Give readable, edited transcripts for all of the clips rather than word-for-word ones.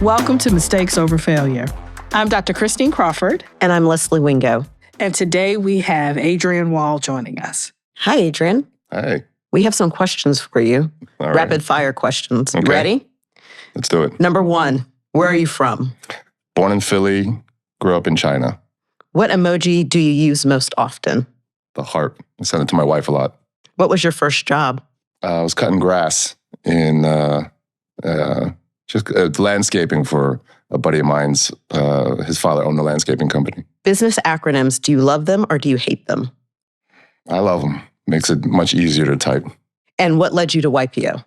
Welcome to Mistakes Over Failure. I'm Dr. Christine Crawford. And I'm Leslie Wingo. And today we have Adrian Wall joining us. Hi, Adrian. Hi. We have some questions for you. All right. Rapid fire questions. Okay. Ready? Let's do it. Number one, where are you from? Born in Philly, grew up in China. What emoji do you use most often? The heart. I send it to my wife a lot. What was your first job? I was cutting grass in just landscaping for a buddy of mine's. His father owned a landscaping company. Business acronyms, do you love them or do you hate them? I love them. Makes it much easier to type. And what led you to YPO?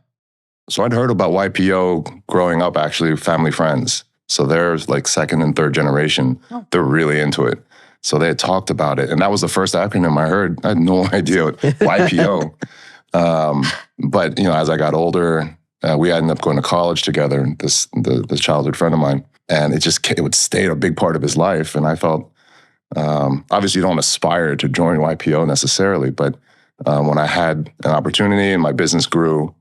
So I'd heard about YPO growing up, actually, family friends. So they're like second and third generation. Oh. They're really into it. So they had talked about it. And that was the first acronym I heard. I had no idea what YPO. But, as I got older, we ended up going to college together, this childhood friend of mine. And it would stay a big part of his life. And I felt, obviously you don't aspire to join YPO necessarily, but when I had an opportunity and my business grew,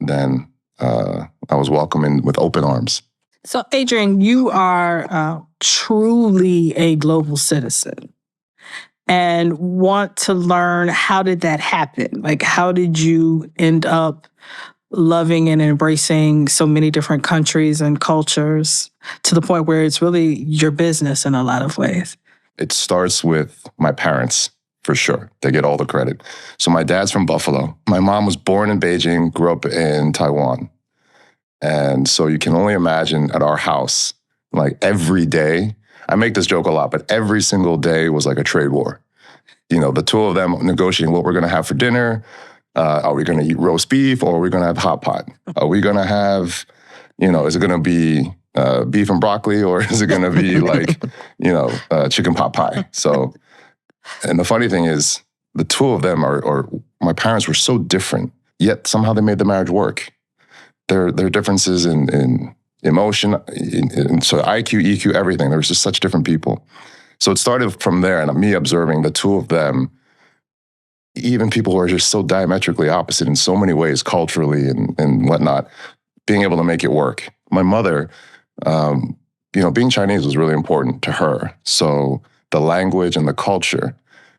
then I was welcomed in with open arms. So, Adrian, you are truly a global citizen and want to learn, how did that happen? Like, how did you end up loving and embracing so many different countries and cultures to the point where it's really your business in a lot of ways? It starts with my parents, for sure. They get all the credit. So my dad's from Buffalo. My mom was born in Beijing, grew up in Taiwan. And so you can only imagine at our house, like every day, I make this joke a lot, but every single day was like a trade war. The two of them negotiating what we're going to have for dinner. Are we going to eat roast beef or are we going to have hot pot? Are we going to have, is it going to be beef and broccoli or is it going to be like, chicken pot pie? So, and the funny thing is the two of them my parents were so different, yet somehow they made the marriage work. There are differences in emotion, so IQ, EQ, everything. There was just such different people. So it started from there, and me observing the two of them, even people who are just so diametrically opposite in so many ways, culturally and whatnot, being able to make it work. My mother, being Chinese was really important to her. So the language and the culture,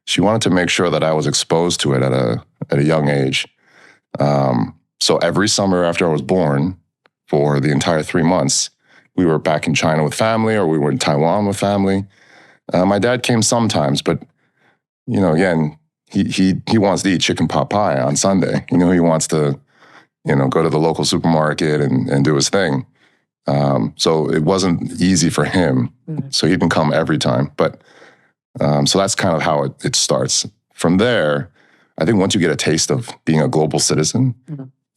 she wanted to make sure that I was exposed to it at a young age. So every summer after I was born, for the entire 3 months, we were back in China with family or we were in Taiwan with family. My dad came sometimes, but, again, he wants to eat chicken pot pie on Sunday. He wants to, go to the local supermarket and do his thing. So it wasn't easy for him. So he didn't come every time. But so that's kind of how it starts. From there, I think once you get a taste of being a global citizen,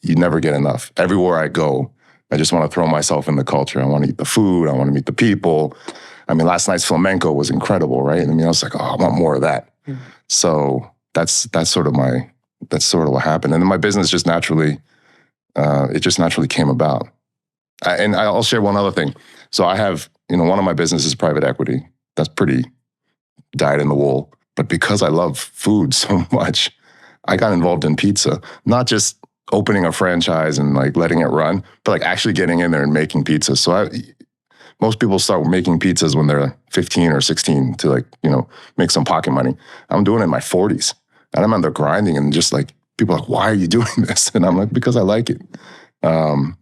you never get enough. Everywhere I go, I just want to throw myself in the culture. I want to eat the food. I want to meet the people. I mean, last night's flamenco was incredible, right? I was like, I want more of that. So that's sort of what happened. And then my business just naturally, came about. And I'll share one other thing. So I have, one of my businesses is private equity. That's pretty dyed in the wool. But because I love food so much, I got involved in pizza, not just opening a franchise and like letting it run, but like actually getting in there and making pizzas. So most people start making pizzas when they're 15 or 16 to make some pocket money. I'm doing it in my 40s and I'm on there grinding and just like, people are like, why are you doing this? And I'm like, because I like it. And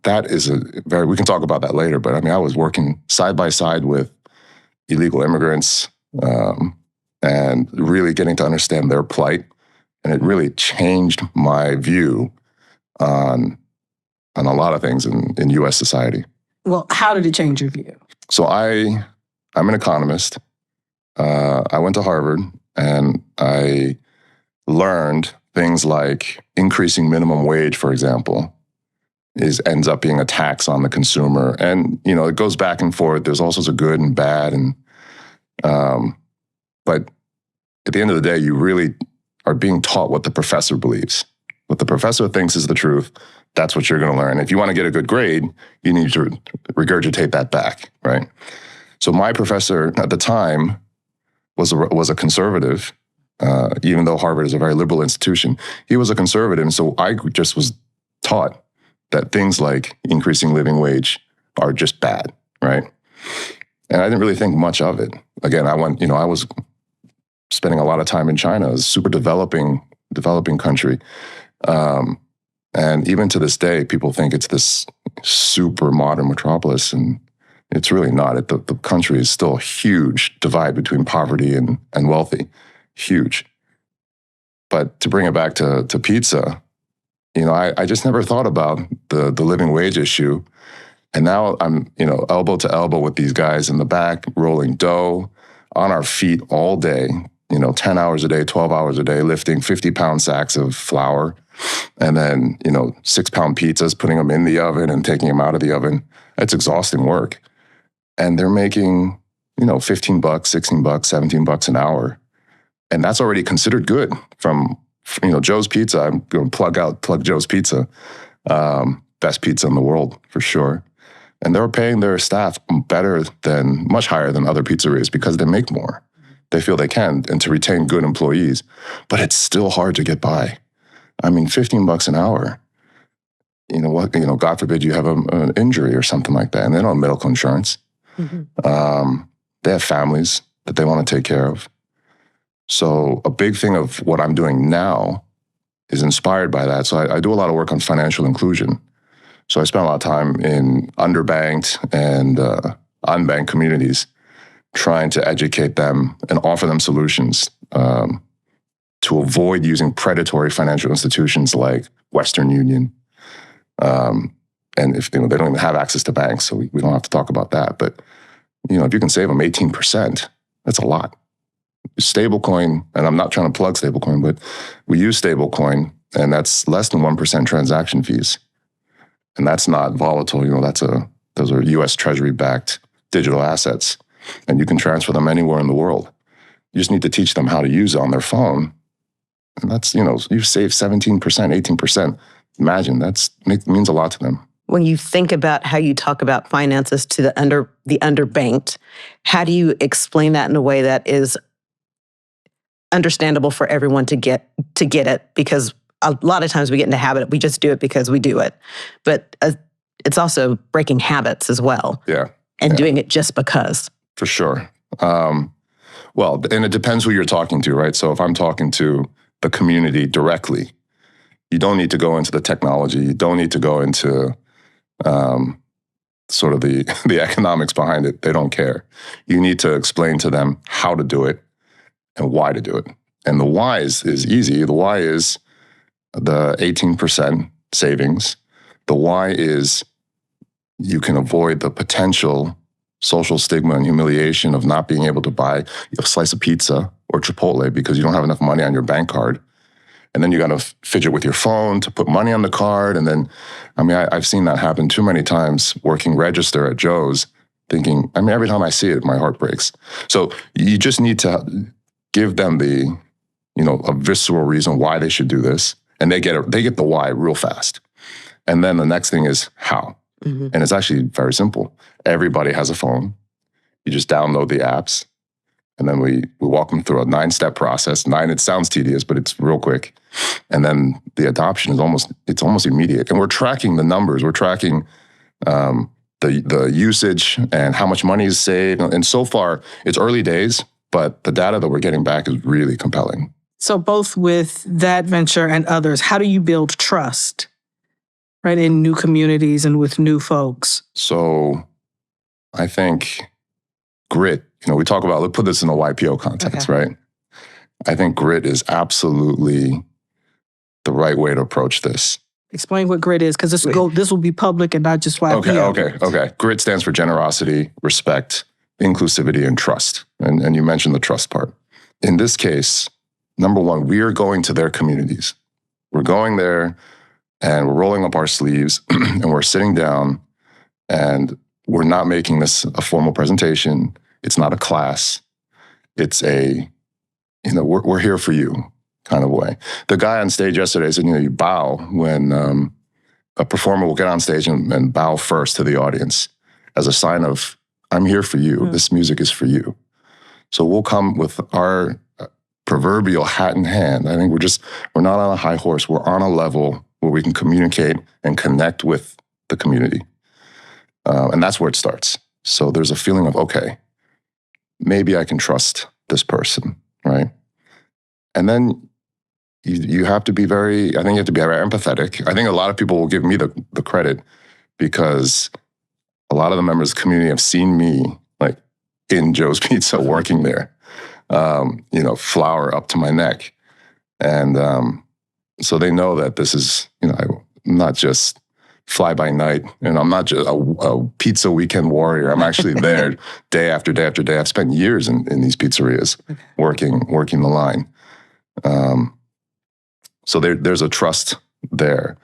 that is we can talk about that later, but I was working side by side with illegal immigrants and really getting to understand their plight. And it really changed my view on a lot of things in U.S. society. Well, how did it change your view? So I'm an economist. I went to Harvard and I learned things like increasing minimum wage, for example, ends up being a tax on the consumer. And, it goes back and forth. There's all sorts of good and bad. But at the end of the day, you really are being taught what the professor believes. What the professor thinks is the truth, that's what you're going to learn. If you want to get a good grade, you need to regurgitate that back, right? So my professor at the time was a conservative, even though Harvard is a very liberal institution. He was a conservative, and so I just was taught that things like increasing living wage are just bad, right? And I didn't really think much of it. Again, I was spending a lot of time in China, a super developing country. And even to this day, people think it's this super modern metropolis, and it's really not. The country is still a huge divide between poverty and wealthy, huge. But to bring it back to pizza, I just never thought about the living wage issue. And now I'm, elbow to elbow with these guys in the back, rolling dough on our feet all day, 10 hours a day, 12 hours a day, lifting 50-pound sacks of flour. And then, 6-pound pizzas, putting them in the oven and taking them out of the oven. That's exhausting work. And they're making, $15, $16, $17 an hour. And that's already considered good from, Joe's Pizza. I'm going to plug Joe's Pizza. Best pizza in the world, for sure. And they're paying their staff much higher than other pizzerias because they make more. They feel they can, and to retain good employees. But it's still hard to get by. I mean, $15 an hour. God forbid you have an injury or something like that, and they don't have medical insurance. Mm-hmm. They have families that they want to take care of. So a big thing of what I'm doing now is inspired by that. So I do a lot of work on financial inclusion. So I spend a lot of time in underbanked and unbanked communities trying to educate them and offer them solutions to avoid using predatory financial institutions like Western Union. And if they don't even have access to banks, so we don't have to talk about that. But if you can save them 18%, that's a lot. Stablecoin, and I'm not trying to plug stablecoin, but we use stablecoin, and that's less than 1% transaction fees. And that's not volatile. Those are U.S. Treasury-backed digital assets, and you can transfer them anywhere in the world. You just need to teach them how to use it on their phone, and that's you save 17%, 18%. Imagine means a lot to them. When you think about how you talk about finances to the underbanked, how do you explain that in a way that is understandable for everyone to get it? Because a lot of times we get in the habit, we just do it because we do it. But it's also breaking habits as well. Yeah. And doing it just because. For sure. Well, and it depends who you're talking to, right? So if I'm talking to the community directly, you don't need to go into the technology. You don't need to go into sort of the economics behind it. They don't care. You need to explain to them how to do it and why to do it. And the why is easy. The why is the 18% savings. The why is you can avoid the potential social stigma and humiliation of not being able to buy a slice of pizza or Chipotle because you don't have enough money on your bank card. And then you got to fidget with your phone to put money on the card. And then, I've seen that happen too many times working register at Joe's, thinking, every time I see it, my heart breaks. So you just need to give them a visceral reason why they should do this. And they get the why real fast. And then the next thing is how. Mm-hmm. And it's actually very simple. Everybody has a phone. You just download the apps. And then we walk them through a 9-step process. It sounds tedious, but it's real quick. And then the adoption is almost immediate. And we're tracking the numbers. We're tracking the usage and how much money is saved. And so far, it's early days, but the data that we're getting back is really compelling. So both with that venture and others, how do you build trust, right, in new communities and with new folks? So I think grit, we talk about, let's put this in a YPO context, okay, right? I think grit is absolutely the right way to approach this. Explain what grit is, because this will be public and not just YPO. Okay. Grit stands for generosity, respect, inclusivity, and trust. And you mentioned the trust part. In this case, number one, we are going to their communities. We're going there and we're rolling up our sleeves and we're sitting down and we're not making this a formal presentation. It's not a class. It's we're here for you kind of way. The guy on stage yesterday said, you bow when a performer will get on stage and bow first to the audience as a sign of, I'm here for you. Mm-hmm. This music is for you. So we'll come with our proverbial hat in hand. I think we're not on a high horse. We're on a level where we can communicate and connect with the community. And that's where it starts. So there's a feeling of, okay, maybe I can trust this person, right? And then you have to be very empathetic. I think a lot of people will give me the credit because a lot of the members of the community have seen me like in Joe's Pizza working there, flour up to my neck. And so they know that this is, I'm not just fly by night, and I'm not just a pizza weekend warrior. I'm actually there day after day after day. I've spent years in these pizzerias working the line. So there's a trust there.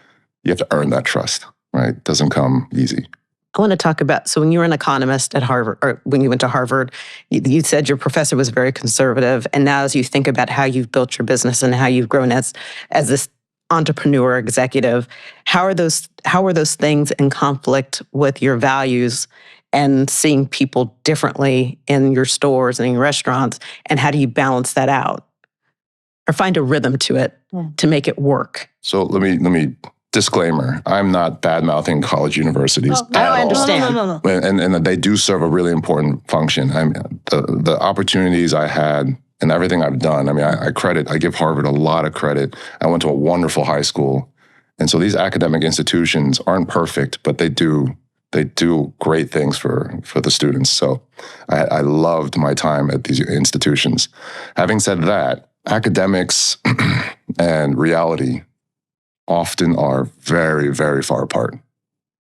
You have to earn that trust, right? It doesn't come easy. I want to talk about, so when you were an economist at Harvard, or when you went to Harvard, you said your professor was very conservative. And now as you think about how you've built your business and how you've grown as this entrepreneur executive, how are those things in conflict with your values and seeing people differently in your stores and in your restaurants? And how do you balance that out or find a rhythm to it to make it work? So let me disclaimer, I'm not bad-mouthing college universities at all. I understand. No. And they do serve a really important function. I mean, the opportunities I had and everything I've done, I mean, I give Harvard a lot of credit. I went to a wonderful high school. And so these academic institutions aren't perfect, but they do great things for the students. So I loved my time at these institutions. Having said that, academics and reality often are very, very far apart,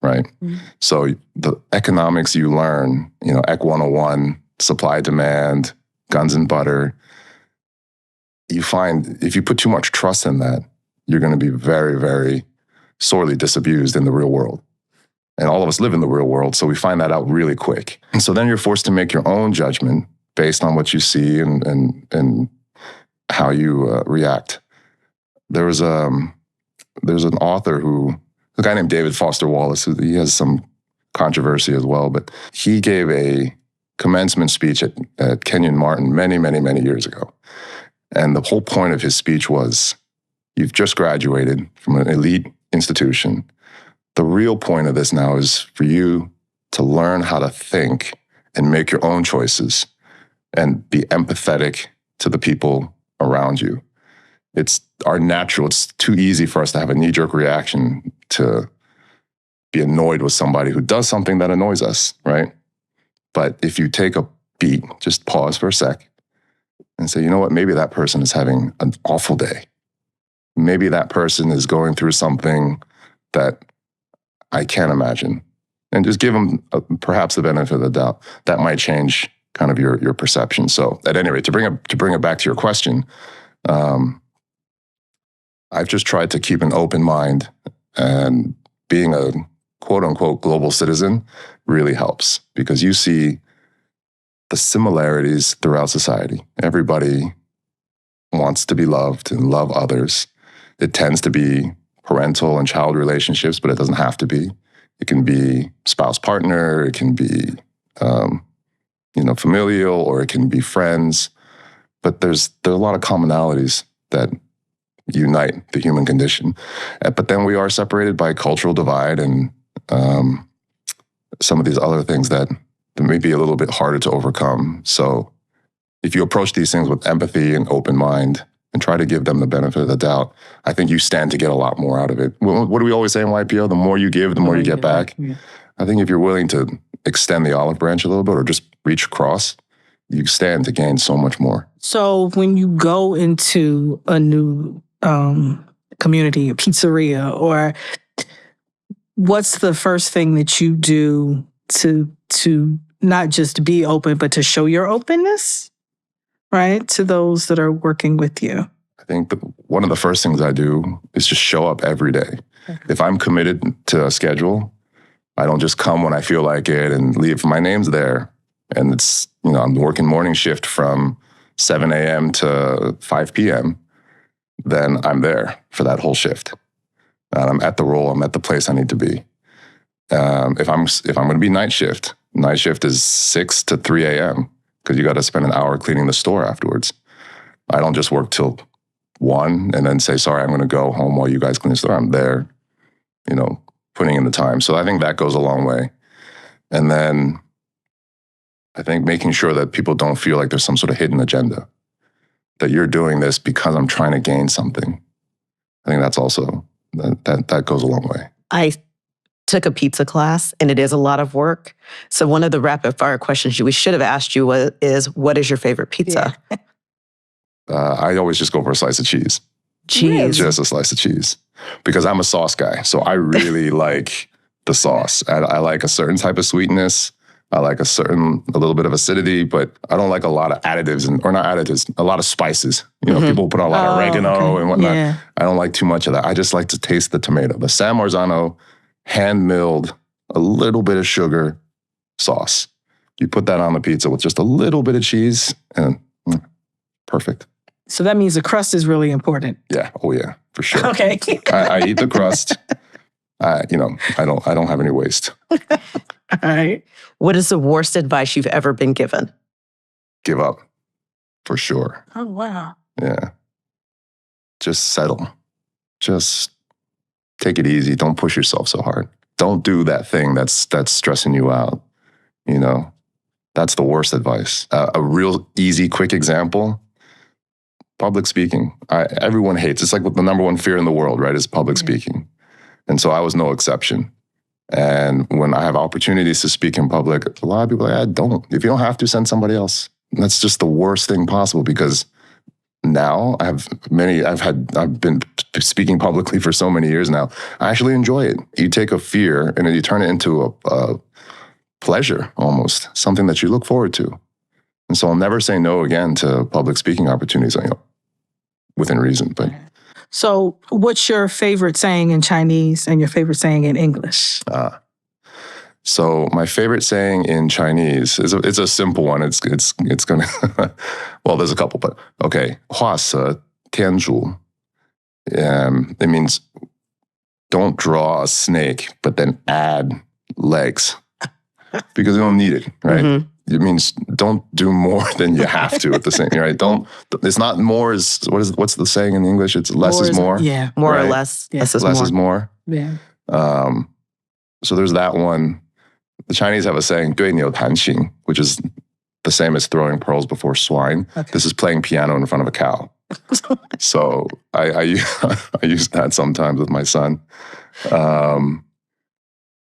right? Mm-hmm. So the economics you learn, Ec 101, supply, demand, guns and butter, you find if you put too much trust in that, you're going to be very, very sorely disabused in the real world. And all of us live in the real world, so we find that out really quick. And so then you're forced to make your own judgment based on what you see and how you react. There's an author a guy named David Foster Wallace, he has some controversy as well, but he gave a commencement speech at Kenyon Martin many, many, many years ago. And the whole point of his speech was, you've just graduated from an elite institution. The real point of this now is for you to learn how to think and make your own choices and be empathetic to the people around you. It's too easy for us to have a knee-jerk reaction to be annoyed with somebody who does something that annoys us, right? But if you take a beat, just pause for a sec and say, you know what, maybe that person is having an awful day. Maybe that person is going through something that I can't imagine. And just give them perhaps the benefit of the doubt. That might change kind of your perception. So at any rate, to bring it back to your question, I've just tried to keep an open mind, and being a quote unquote global citizen really helps because you see the similarities throughout society. Everybody wants to be loved and love others. It tends to be parental and child relationships, but it doesn't have to be. It can be spouse partner, it can be familial, or it can be friends. But there's a lot of commonalities that unite the human condition. But then we are separated by cultural divide and some of these other things that may be a little bit harder to overcome. So if you approach these things with empathy and open mind and try to give them the benefit of the doubt, I think you stand to get a lot more out of it. What do we always say in YPO? The more you give, the more you get back. Yeah. I think if you're willing to extend the olive branch a little bit or just reach across, you stand to gain so much more. So when you go into a new community, a pizzeria, or what's the first thing that you do to not just be open, but to show your openness, right, to those that are working with you? I think one of the first things I do is just show up every day. Okay. If I'm committed to a schedule, I don't just come when I feel like it and leave. My name's there. And it's, I'm working morning shift from 7 a.m. to 5 p.m., then I'm there for that whole shift. And I'm at the role, I'm at the place I need to be. If I'm going to be night shift is 6 to 3 a.m. because you got to spend an hour cleaning the store afterwards. I don't just work till 1 and then say, sorry, I'm going to go home while you guys clean the store. I'm there putting in the time. So I think that goes a long way. And then I think making sure that people don't feel like there's some sort of hidden agenda, that you're doing this because I'm trying to gain something. I think that's also, that goes a long way. I took a pizza class, and it is a lot of work. So one of the rapid fire questions we should have asked you is, what is your favorite pizza? Yeah. I always just go for a slice of cheese. Cheese. Just a slice of cheese. Because I'm a sauce guy. So I really like the sauce. I like a certain type of sweetness. I like a little bit of acidity, but I don't like a lot of additives, or not additives, a lot of spices. People put a lot of oregano and whatnot. Yeah. I don't like too much of that. I just like to taste the tomato. The San Marzano hand-milled, a little bit of sugar sauce. You put that on the pizza with just a little bit of cheese, and perfect. So that means the crust is really important. Yeah. Oh yeah, for sure. Okay. I eat the crust. I don't have any waste. All right. What is the worst advice you've ever been given? Give up, for sure. Oh, wow. Yeah. Just settle. Just take it easy. Don't push yourself so hard. Don't do that thing that's stressing you out. That's the worst advice. A real easy, quick example. Public speaking. Everyone hates. It's like the number one fear in the world, right? Is public speaking. And so I was no exception. And when I have opportunities to speak in public, a lot of people are like, don't. If you don't have to, send somebody else. And that's just the worst thing possible, because now I've been speaking publicly for so many years now. I actually enjoy it. You take a fear and then you turn it into a pleasure, almost something that you look forward to. And so I'll never say no again to public speaking opportunities, within reason. But so what's your favorite saying in Chinese and your favorite saying in English? So my favorite saying in Chinese it's a simple one. It's gonna well, there's a couple, but okay. 画蛇添足. It means don't draw a snake, but then add legs, because you don't need it, right? Mm-hmm. It means don't do more than you have to at the same, right? It's not more is, what's the saying in English? It's less is more. Yeah. More right? or less. Yeah. Less is more. Yeah. So there's that one. The Chinese have a saying, 对牛弹琴, which is the same as throwing pearls before swine. Okay. This is playing piano in front of a cow. So I use that sometimes with my son.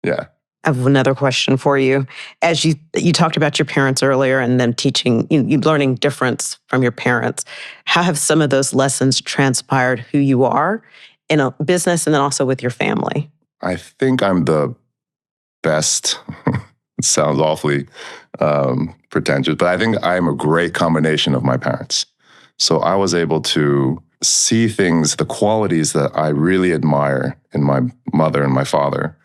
Yeah. I have another question for you. As you talked about your parents earlier and them teaching, you learning difference from your parents, how have some of those lessons transpired who you are in a business and then also with your family? I think I'm the best. It sounds awfully pretentious, but I think I'm a great combination of my parents. So I was able to see things, the qualities that I really admire in my mother and my father,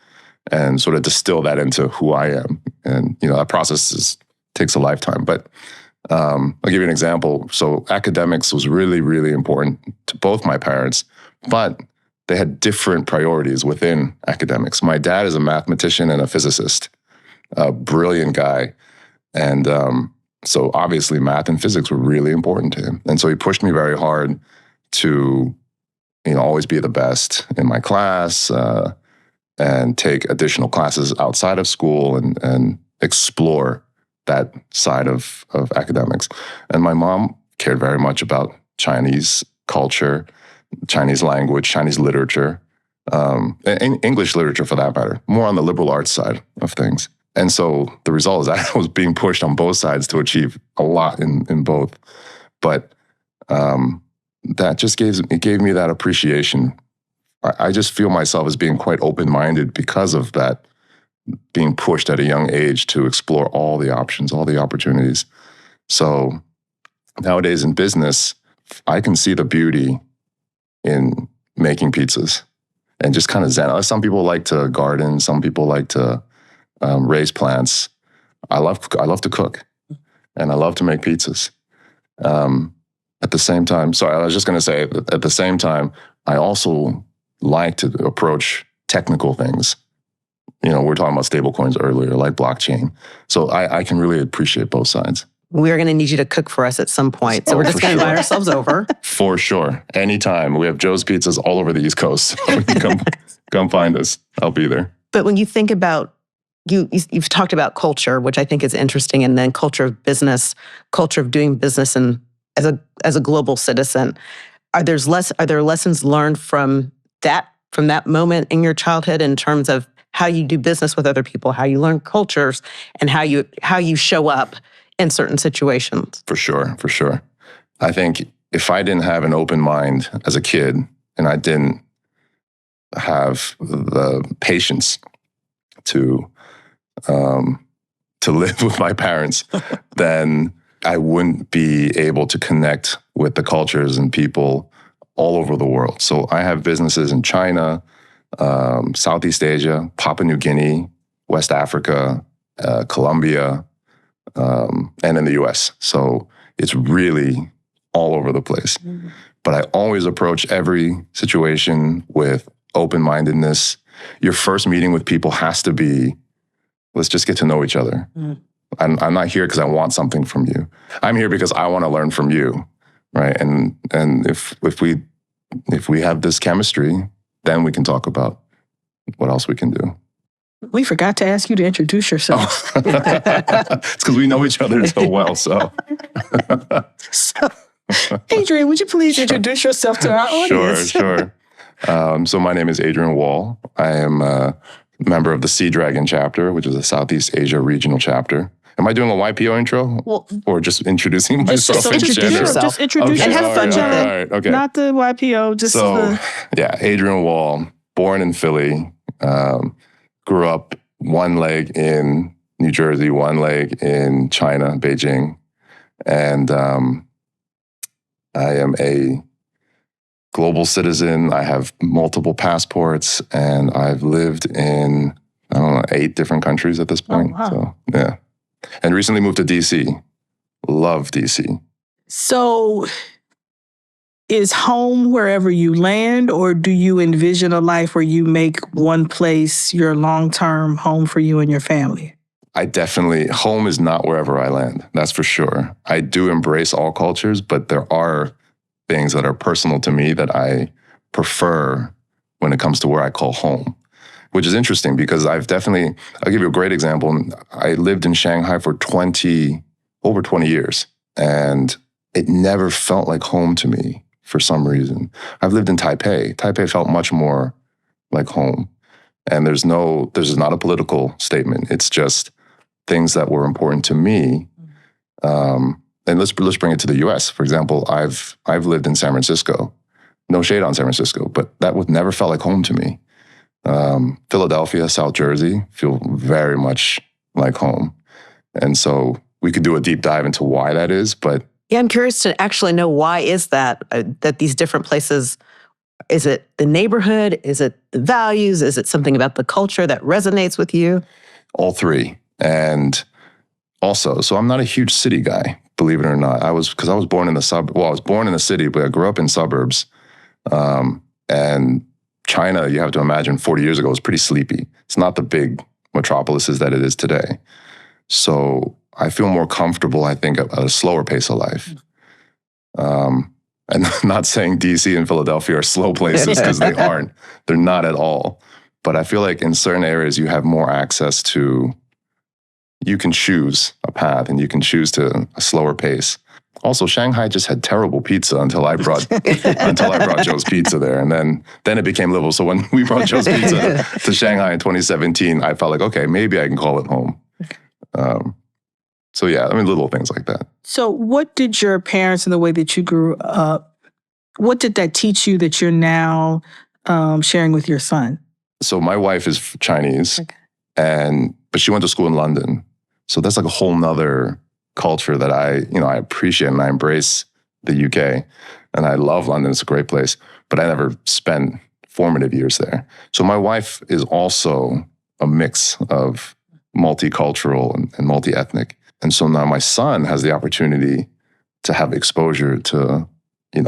and sort of distill that into who I am. And, that process takes a lifetime. But I'll give you an example. So academics was really, really important to both my parents, but they had different priorities within academics. My dad is a mathematician and a physicist, a brilliant guy. And so obviously math and physics were really important to him. And so he pushed me very hard to, always be the best in my class, and take additional classes outside of school and explore that side of academics. And my mom cared very much about Chinese culture, Chinese language, Chinese literature, and English literature for that matter, more on the liberal arts side of things. And so the result is that I was being pushed on both sides to achieve a lot in both. But that just gave me that appreciation. I just feel myself as being quite open-minded because of that, being pushed at a young age to explore all the options, all the opportunities. So nowadays in business, I can see the beauty in making pizzas and just kind of zen. Some people like to garden. Some people like to raise plants. I love to cook, and I love to make pizzas. At the same time, sorry, I was just going to say, at the same time, I also like to approach technical things. We're talking about stable coins earlier, like blockchain. So I can really appreciate both sides. We're going to need you to cook for us at some point. So we're just going to invite ourselves over. For sure. Anytime. We have Joe's Pizzas all over the East Coast. come find us. I'll be there. But when you think about, you've talked about culture, which I think is interesting, and then culture of business, culture of doing business, and as a global citizen, are there lessons learned from that moment in your childhood in terms of how you do business with other people, how you learn cultures, and how you show up in certain situations? For sure. I think if I didn't have an open mind as a kid, and I didn't have the patience to live with my parents, then I wouldn't be able to connect with the cultures and people all over the world. So I have businesses in China, Southeast Asia, Papua New Guinea, West Africa, Colombia, and in the US. So it's really all over the place. Mm-hmm. But I always approach every situation with open-mindedness. Your first meeting with people has to be, let's just get to know each other. Mm. I'm not here because I want something from you. I'm here because I want to learn from you, right? And if we have this chemistry, then we can talk about what else we can do. We forgot to ask you to introduce yourself. It's because we know each other so well. So, Adrian, would you please introduce yourself to our audience? Sure. So my name is Adrian Wall. I am a member of the Sea Dragon chapter, which is a Southeast Asia regional chapter. Am I doing a YPO intro? Or just introducing myself? Just introduce yourself. Just introduce and have fun with it. All right, okay. Not the YPO, Adrian Wall, born in Philly, grew up one leg in New Jersey, one leg in China, Beijing. And I am a global citizen. I have multiple passports, and I've lived in, 8 different countries at this point. Oh, wow. So, yeah. And recently moved to DC. Love DC. So is home wherever you land, or do you envision a life where you make one place your long-term home for you and your family? Home is not wherever I land. That's for sure. I do embrace all cultures, but there are things that are personal to me that I prefer when it comes to where I call home, which is interesting because I'll give you a great example. I lived in Shanghai for over 20 years, and it never felt like home to me for some reason. I've lived in Taipei. Taipei felt much more like home. And there's not a political statement. It's just things that were important to me. And let's bring it to the US. For example, I've lived in San Francisco. No shade on San Francisco, but that would never felt like home to me. Philadelphia, South Jersey feel very much like home. And so we could do a deep dive into why that is, but yeah, I'm curious to actually know why is that these different places, is it the neighborhood? Is it the values? Is it something about the culture that resonates with you? All three. And also, so I'm not a huge city guy, believe it or not. I was born in the I was born in the city, but I grew up in suburbs. And China, you have to imagine 40 years ago was pretty sleepy. It's not the big metropolises that it is today. So I feel more comfortable, I think, at a slower pace of life. And not saying DC and Philadelphia are slow places because they aren't. They're not at all. But I feel like in certain areas you have more access to, you can choose a path and you can choose to a slower pace. Also, Shanghai just had terrible pizza until I brought Joe's Pizza there. And then it became livable. So when we brought Joe's Pizza to Shanghai in 2017, I felt like, okay, maybe I can call it home. So yeah, little things like that. So what did your parents and the way that you grew up, what did that teach you that you're now sharing with your son? So my wife is Chinese, but she went to school in London. So that's like a whole nother culture that I appreciate, and I embrace the UK. And I love London. It's a great place, but I never spent formative years there. So my wife is also a mix of multicultural and multi-ethnic. And so now my son has the opportunity to have exposure to,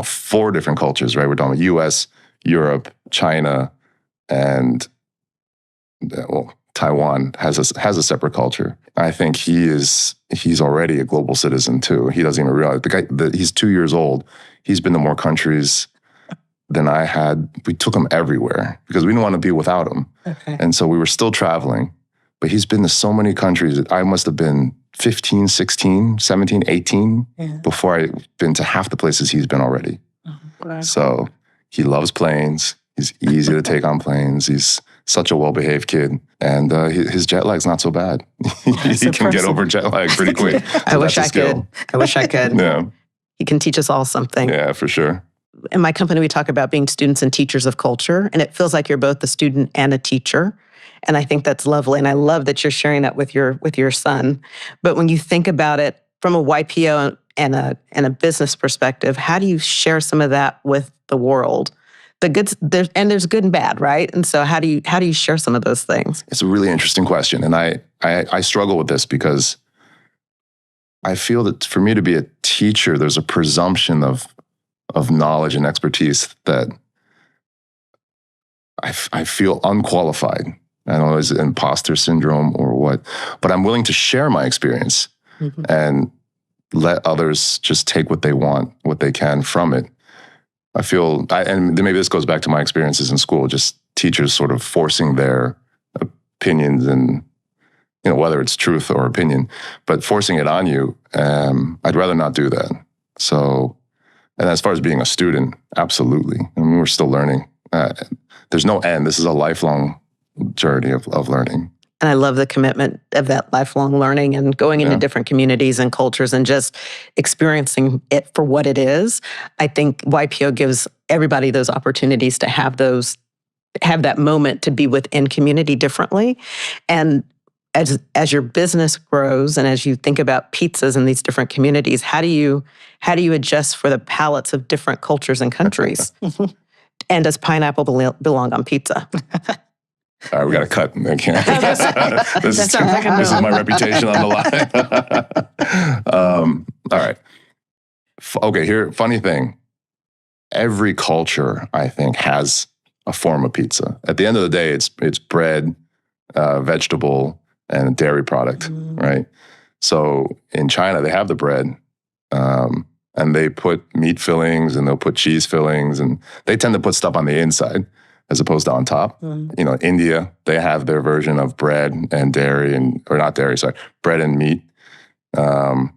4 different cultures, right? We're talking about US, Europe, China, and Taiwan has a separate culture. I think he's already a global citizen too. He doesn't even realize. The guy, he's 2 years old. He's been to more countries then we took him everywhere because we didn't want to be without him. Okay. And so we were still traveling, but he's been to so many countries. I must have been 15, 16, 17, 18 before I'd been to half the places he's been already. Wow. So he loves planes. He's easy to take on planes. He's such a well-behaved kid. And his jet lag's not so bad. He can get over jet lag pretty quick. So I wish I could. I wish I could. Yeah. He can teach us all something. Yeah, for sure. In my company, we talk about being students and teachers of culture, and it feels like you're both a student and a teacher. And I think that's lovely. And I love that you're sharing that with your son. But when you think about it from a YPO and a business perspective, how do you share some of that with the world? There's good and bad, right? And so how do you share some of those things? It's a really interesting question. And I struggle with this because I feel that for me to be a teacher, there's a presumption of knowledge and expertise that I feel unqualified. I don't know, is it imposter syndrome or what? But I'm willing to share my experience and let others just take what they want, what they can from it. I feel, and maybe this goes back to my experiences in school, just teachers sort of forcing their opinions and, whether it's truth or opinion, but forcing it on you. I'd rather not do that. So, and as far as being a student, absolutely. I mean, we're still learning. There's no end. This is a lifelong journey of learning. And I love the commitment of that lifelong learning and going into different communities and cultures and just experiencing it for what it is. I think YPO gives everybody those opportunities to have that moment to be within community differently. And as your business grows and as you think about pizzas in these different communities, how do you adjust for the palates of different cultures and countries? And does pineapple belong on pizza? All right, we got to cut. This is my reputation on the line. All right. Okay, here, funny thing. Every culture, I think, has a form of pizza. At the end of the day, it's bread, vegetable, and a dairy product, right? So in China, they have the bread, and they put meat fillings, and they'll put cheese fillings, and they tend to put stuff on the inside as opposed to on top. India, they have their version of bread and dairy, bread and meat. And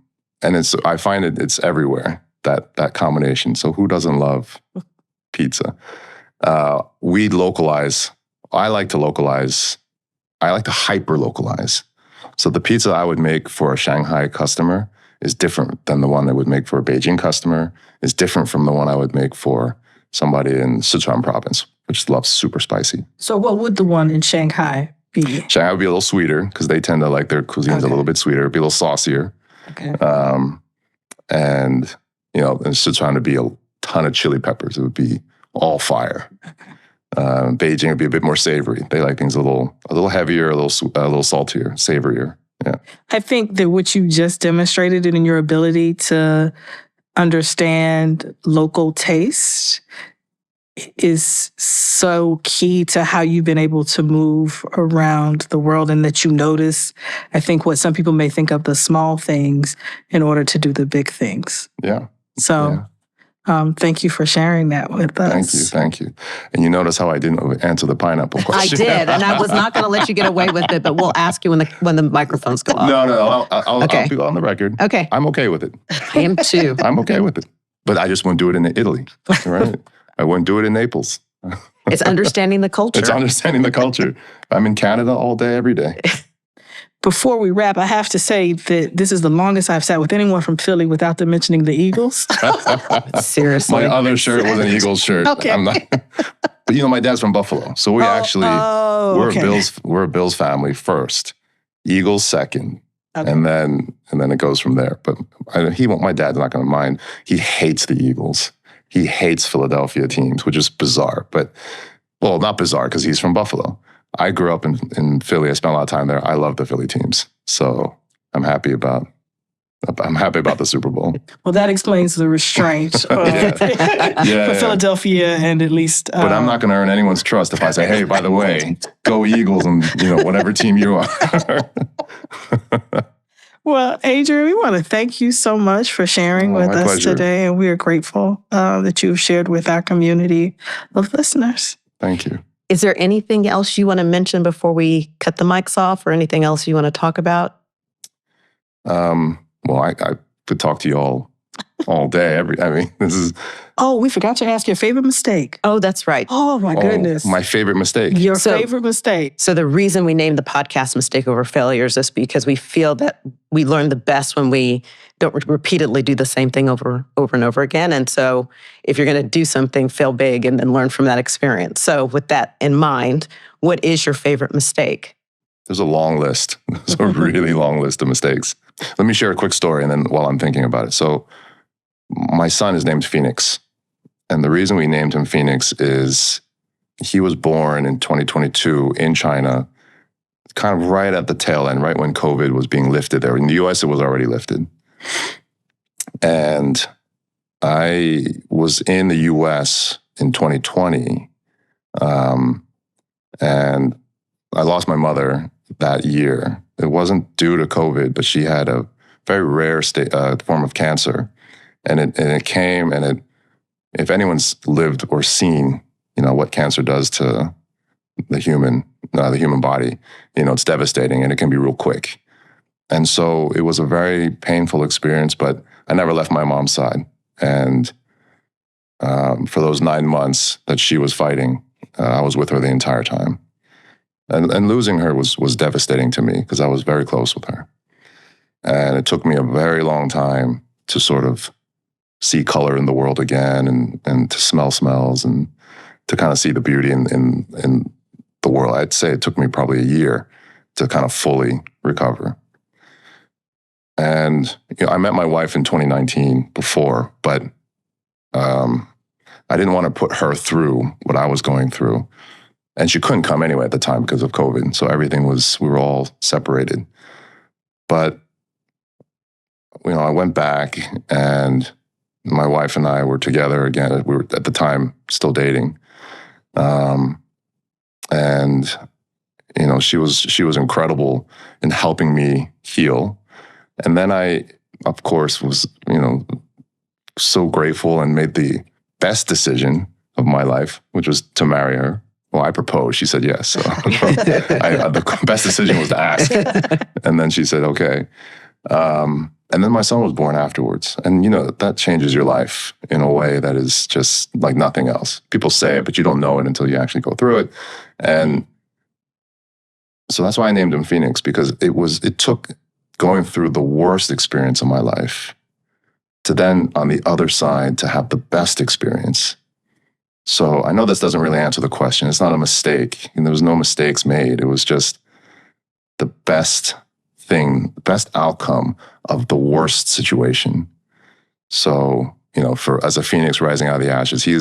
I find it's everywhere, that combination. So who doesn't love pizza? We localize. I like to localize. I like to hyper-localize. So the pizza I would make for a Shanghai customer is different than the one I would make for a Beijing customer, is different from the one I would make for somebody in Sichuan province, which loves super spicy. So what would the one in Shanghai be? Shanghai would be a little sweeter because they tend to like their cuisines a little bit sweeter. It'd be a little saucier. Okay. And in Sichuan would be a ton of chili peppers. It would be all fire. Okay. Beijing would be a bit more savory. They like things a little heavier, a little saltier, savorier. Yeah. I think that what you just demonstrated in your ability to understand local taste is so key to how you've been able to move around the world, and that you notice, I think, what some people may think of the small things in order to do the big things. Yeah. So thank you for sharing that with us. Thank you. And you notice how I didn't answer the pineapple question. I did, and I was not going to let you get away with it, but we'll ask you when the microphones go off. No, I'll be on the record. Okay. I'm okay with it. I am too. I'm okay with it. But I just wouldn't do it in Italy, right? I wouldn't do it in Naples. It's understanding the culture. It's understanding the culture. I'm in Canada all day, every day. Before we wrap, I have to say that this is the longest I've sat with anyone from Philly without them mentioning the Eagles. Seriously. My other shirt was an Eagles shirt. Okay. I'm not, but my dad's from Buffalo. So we we're a Bills family first, Eagles second. Okay. And then it goes from there. But my dad's not going to mind. He hates the Eagles. He hates Philadelphia teams, which is bizarre. But, well, not bizarre because he's from Buffalo. I grew up in Philly. I spent a lot of time there. I love the Philly teams. So I'm happy about the Super Bowl. Well, that explains the restraint for Philadelphia, and at least... but I'm not going to earn anyone's trust if I say, hey, by the way, go Eagles and, whatever team you are. Well, Adrian, we want to thank you so much for sharing with my us pleasure. today. And we are grateful that you've shared with our community of listeners. Thank you. Is there anything else you want to mention before we cut the mics off, or anything else you want to talk about? Well, I could talk to you all day. This is Oh, we forgot to ask your favorite mistake. Oh, that's right. Oh, my goodness. my favorite mistake. Your So- favorite mistake. So the reason we named the podcast Mistake Over Failures is because we feel that we learn the best when we don't repeatedly do the same thing over and over again. And so if you're going to do something, fail big and then learn from that experience. So with that in mind, what is your favorite mistake? There's a long list. There's a really long list of mistakes. Let me share a quick story, and then while I'm thinking about it. So my son is named Phoenix. And the reason we named him Phoenix is he was born in 2022 in China, kind of right at the tail end, right when COVID was being lifted there. In the US, it was already lifted. And I was in the US in 2020. And I lost my mother that year. It wasn't due to COVID, but she had a very rare form of cancer. And it came, and if anyone's lived or seen, what cancer does to the human body, it's devastating, and it can be real quick. And so it was a very painful experience, but I never left my mom's side. And for those 9 months that she was fighting, I was with her the entire time. And losing her was devastating to me because I was very close with her. And it took me a very long time to sort of see color in the world again, and to smell smells, and to kind of see the beauty in the world. I'd say it took me probably a year to kind of fully recover. And I met my wife in 2019 before, but I didn't want to put her through what I was going through. And she couldn't come anyway at the time because of COVID. So we were all separated. But, I went back, and my wife and I were together again. We were at the time still dating. And, she was incredible in helping me heal. And then I, of course, was, so grateful and made the best decision of my life, which was to marry her. Well, I proposed. She said yes. So the best decision was to ask. And then she said, okay. And then my son was born afterwards. And, that changes your life in a way that is just like nothing else. People say it, but you don't know it until you actually go through it. And so that's why I named him Phoenix, because it took going through the worst experience of my life to then, on the other side, to have the best experience. So I know this doesn't really answer the question. It's not a mistake. And there was no mistakes made. It was just the best thing, the best outcome of the worst situation. So, as a phoenix rising out of the ashes, he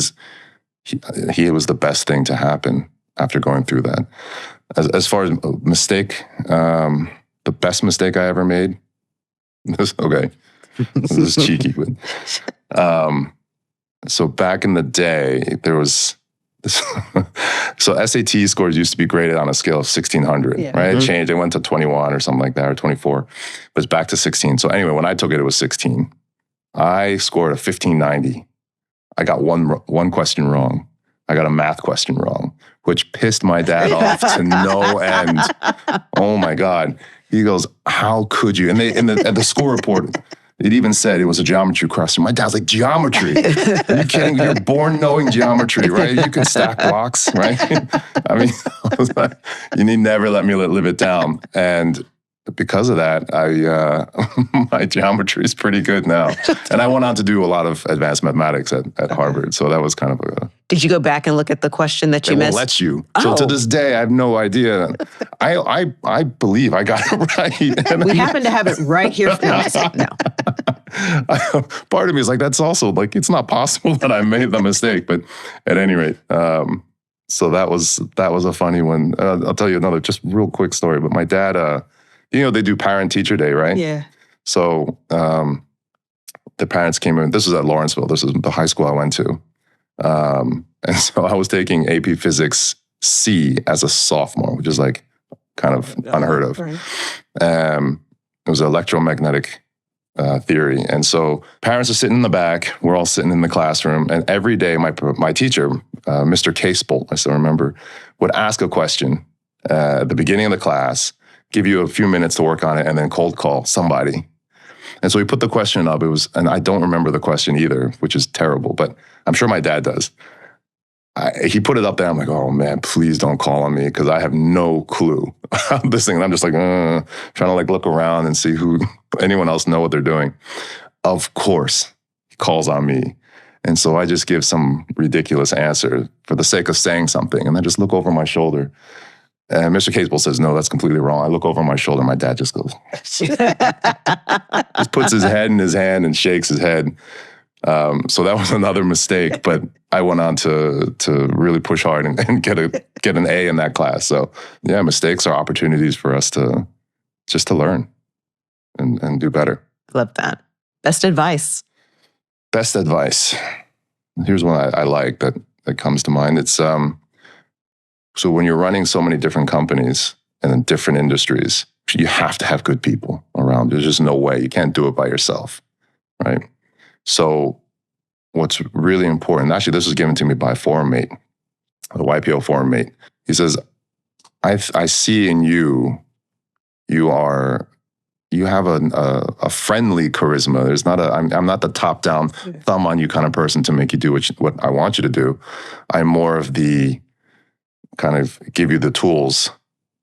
was the best thing to happen after going through that. As far as mistake, the best mistake I ever made, this is cheeky, but so back in the day, there was so SAT scores used to be graded on a scale of 1600, right? Mm-hmm. It changed. It went to 21 or something like that, or 24. But it's back to 16. So anyway, when I took it, it was 16. I scored a 1590. I got one question wrong. I got a math question wrong, which pissed my dad off to no end. Oh my God. He goes, how could you? And the score report, it even said it was a geometry question. My dad's like, geometry? Are you kidding? You're born knowing geometry, right? You can stack blocks, right? I was like, you need never let me live it down. And because of that, my geometry is pretty good now. And I went on to do a lot of advanced mathematics at Harvard. So that was kind of a... Did you go back and look at the question that you missed? They won't let you. So to this day, I have no idea. I believe I got it right. And we happen to have it right here. No. Part of me is like, that's also like, it's not possible that I made the mistake. But at any rate, so that was a funny one. I'll tell you another just real quick story. But my dad, they do parent-teacher day, right? Yeah. So the parents came in. This was at Lawrenceville. This is the high school I went to. And so I was taking AP Physics C as a sophomore, which is like kind of unheard of. Right. It was electromagnetic theory. And so parents are sitting in the back. We're all sitting in the classroom. And every day, my teacher, Mr. Casebolt, I still remember, would ask a question at the beginning of the class, give you a few minutes to work on it, and then cold call somebody. And so he put the question up. And I don't remember the question either, which is terrible, but I'm sure my dad does. He put it up there. I'm like, oh man, please don't call on me because I have no clue about this thing. And I'm just like, trying to like look around and see who anyone else know what they're doing. Of course, he calls on me. And so I just give some ridiculous answer for the sake of saying something. And I just look over my shoulder. And Mr. Casebolt says, no, that's completely wrong. I look over my shoulder. My dad just goes, just puts his head in his hand and shakes his head. So that was another mistake, but I went on to really push hard and get an A in that class. So yeah, mistakes are opportunities for us to just to learn and do better. Love that. Best advice. Best advice. Here's one I like that comes to mind. It's so when you're running so many different companies and in different industries, you have to have good people around. There's just no way. You can't do it by yourself, right? So what's really important, actually, this was given to me by a forum mate, a YPO forum mate. He says, I see in you, you have a friendly charisma. There's not I'm not the top-down thumb on you kind of person to make you do what I want you to do. I'm more of the kind of give you the tools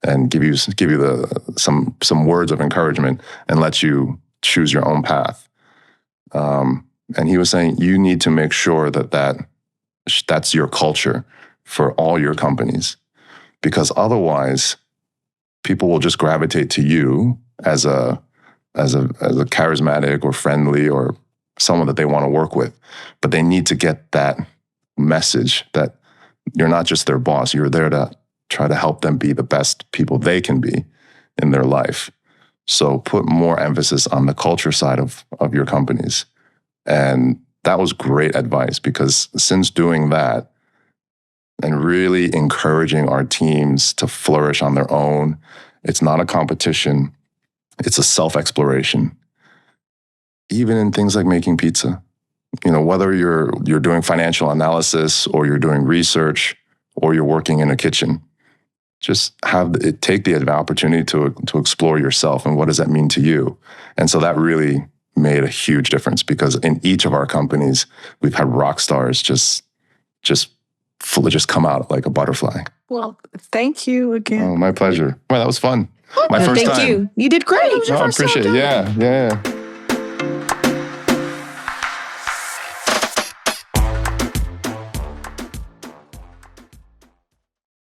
and give you some words of encouragement and let you choose your own path. And he was saying, you need to make sure that's your culture for all your companies, because otherwise people will just gravitate to you as a charismatic or friendly or someone that they want to work with. But they need to get that message that you're not just their boss. You're there to try to help them be the best people they can be in their life. So put more emphasis on the culture side of your companies. And that was great advice, because since doing that and really encouraging our teams to flourish on their own, it's not a competition, it's a self-exploration. Even in things like making pizza, whether you're doing financial analysis or you're doing research or you're working in a kitchen, just take the opportunity to explore yourself and what does that mean to you. And so that really made a huge difference, because in each of our companies, we've had rock stars just come out like a butterfly. Well, thank you again. Oh, my pleasure. Well, that was fun. My first time. Thank you. You did great. I appreciate it. Yeah.